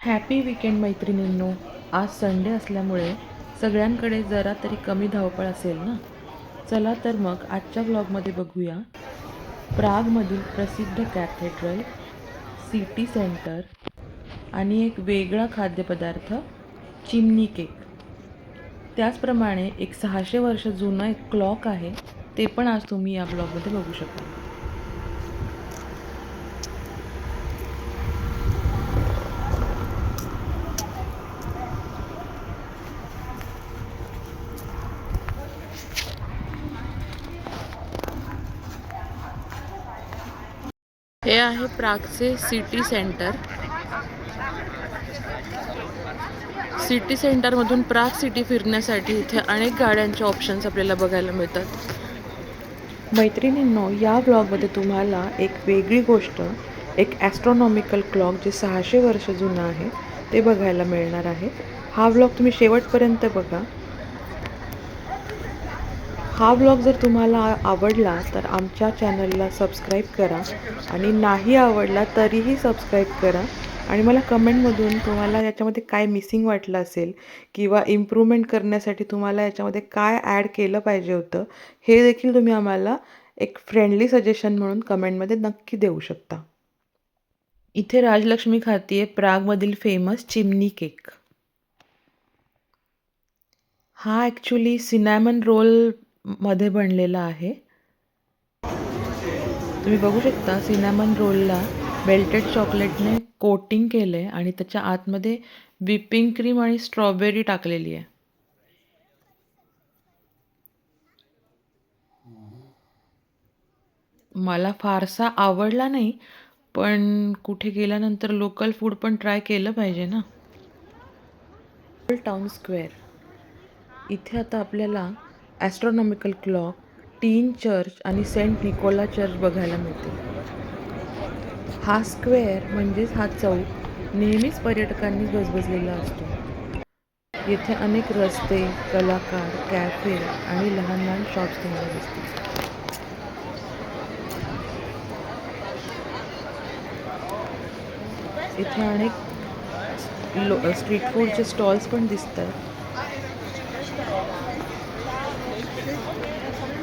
Happy weekend मैत्रिणींनो. आज Sunday असल्यामुळे सगळ्यांकडे जरा तरी कमी धावपळ असेल ना. चला तर मग आजच्या ब्लॉगमध्ये बघूया प्रागमधील प्रसिद्ध कॅथेड्रल, सिटी सेंटर आणि एक वेगळा खाद्यपदार्थ चिमणी केक. त्याचप्रमाणे एक 600 वर्ष जुना एक क्लॉक आहे, ते पण आज तुम्ही या ब्लॉगमध्ये बघू शकाल. हे आहे प्रागचे सिटी सेंटर. सिटी सेंटरमधून प्राग सिटी फिरण्यासाठी इथे अनेक गाड्यांचे ऑप्शन्स आपल्याला बघायला मिळतात. मैत्रिणींनो, या ब्लॉगमध्ये तुम्हाला एक वेगळी गोष्ट, एक ॲस्ट्रॉनॉमिकल क्लॉक जे 600 वर्ष जुनं आहे ते बघायला मिळणार आहे. हा ब्लॉग तुम्ही शेवटपर्यंत बघा. हा ब्लॉग जर तुम्हाला आवडला तर आमच्या चॅनलला सबस्क्राईब करा आणि नाही आवडला तरीही सबस्क्राईब करा. आणि मला कमेंटमधून तुम्हाला याच्यामध्ये काय मिसिंग वाटलं असेल किंवा इम्प्रूव्हमेंट करण्यासाठी तुम्हाला याच्यामध्ये काय ॲड केलं पाहिजे होतं, हे देखील तुम्ही आम्हाला एक फ्रेंडली सजेशन म्हणून कमेंटमध्ये नक्की देऊ शकता. इथे राजलक्ष्मी खातीये प्रागमधील फेमस चिमणी केक. हा ॲक्च्युली सिनॅमन रोलमध्ये बनलेला आहे. तुम्ही बघू शकता सिनॅमन रोलला मेल्टेड चॉकलेटने कोटिंग केलं आहे आणि त्याच्या आतमध्ये व्हिपिंग क्रीम आणि स्ट्रॉबेरी टाकलेली आहे. मला फारसा आवडला नाही, पण कुठे गेल्यानंतर लोकल फूड पण ट्राय केलं पाहिजे ना. Town square. इथे आता आपल्याला ॲस्ट्रॉनॉमिकल क्लॉक, टीन चर्च आणि सेंट निकोला चर्च बघायला मिळते. हा स्क्वेअर म्हणजेच हा चौक नेहमीच पर्यटकांनी गजबजलेला असतो. येथे अनेक रस्ते, कलाकार, कॅफे आणि लहान लहान शॉप्स तुम्हाला दिसतील. इथे अनेक स्ट्रीट फूडचे स्टॉल्स पण दिसतात.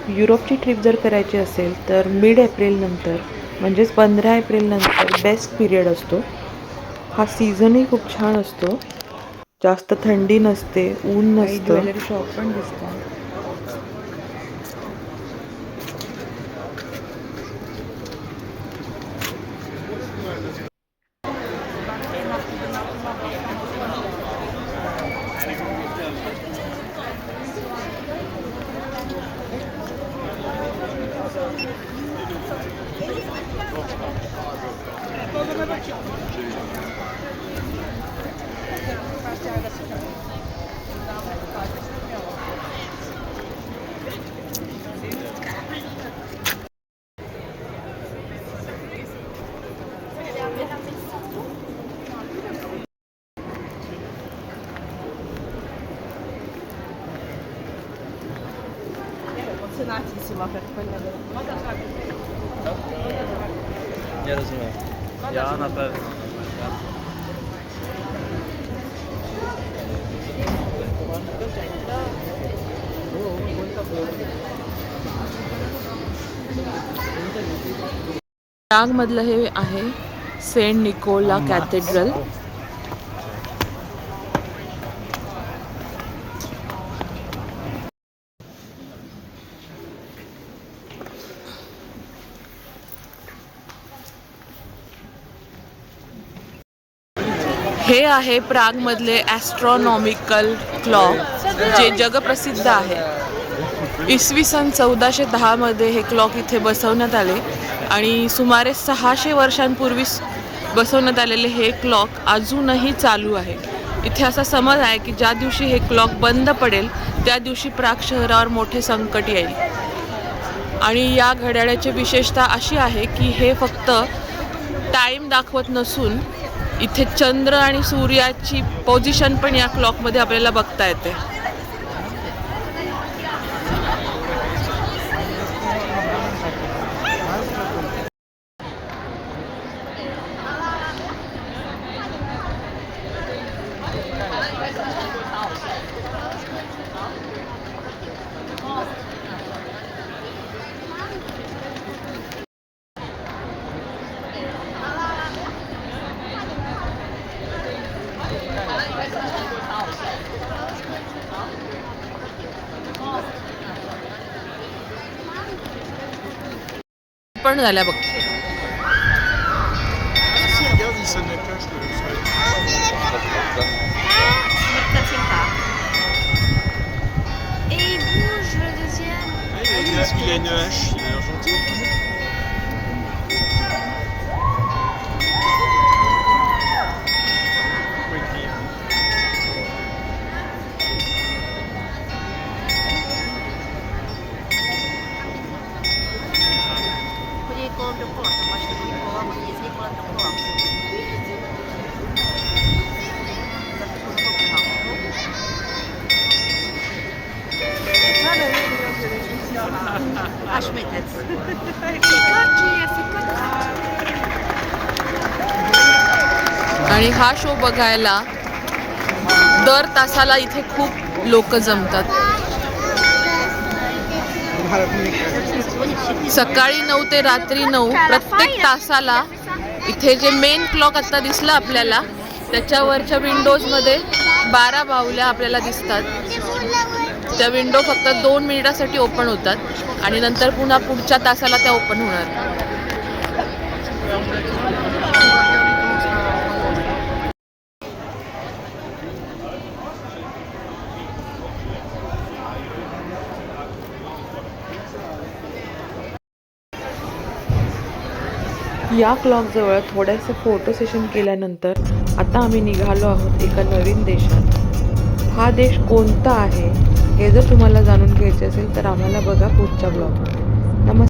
युरोपची ट्रिप जर करायची असेल तर मिड एप्रिल नंतर म्हणजेच 15 एप्रिल नंतर बेस्ट पिरियड असतो. हा सीझनही खूप छान असतो. जास्त थंडी नसते, ऊन नसतं. ज्वेलरी शॉप पण दिसतात. Nie rozumiem. Ja na pewno. प्रागमधलं हे आहे सेंट निकोला कॅथेड्रल. हे आहे प्रागमधले ॲस्ट्रॉनॉमिकल क्लॉक जे जगप्रसिद्ध आहे. इसवी सन 1410 हे क्लॉक इथे बसवण्यात आले आणि सुमारे 600 वर्षांपूर्वी बसवण्यात आलेले हे क्लॉक अजूनही चालू आहे. इथे असा समज आहे की ज्या दिवशी हे क्लॉक बंद पडेल त्या दिवशी प्राग शहरावर मोठे संकट येईल. आणि या घड्याळाची विशेषता अशी आहे की हे फक्त टाईम दाखवत नसून इथे चंद्र आणि सूर्याची पोझिशन पण या क्लॉकमध्ये आपल्याला बघता येते. पण झाल्या बघ. Regarde, il sonne la cloche le soleil. Et il bouge le deuxième. Il a une hache, il a l'air gentil. Faut écrire. आणि हा शो बघायला दर तासाला इथे खूप लोक जमतात. सकाळी 9 ते रात्री 9 प्रत्येक तासाला इथे जे मेन क्लॉक आता दिसला आपल्याला त्याच्यावरच्या विंडोजमध्ये 12 बाहुल्या आपल्याला दिसतात. त्या विंडो फक्त 2 मिनिटासाठी ओपन होतात आणि नंतर पुन्हा पुढच्या तासाला त्या ओपन होणार. या क्लॉकजवळ थोडेसे फोटो सेशन केल्यानंतर आता आम्ही निघालो आहोत एका नवीन देशात. हा देश कोणता आहे हे जर तुम्हाला जाणून घ्यायचे असेल तर आम्हाला बघा पुढच्या ब्लॉगमध्ये. नमस्कार.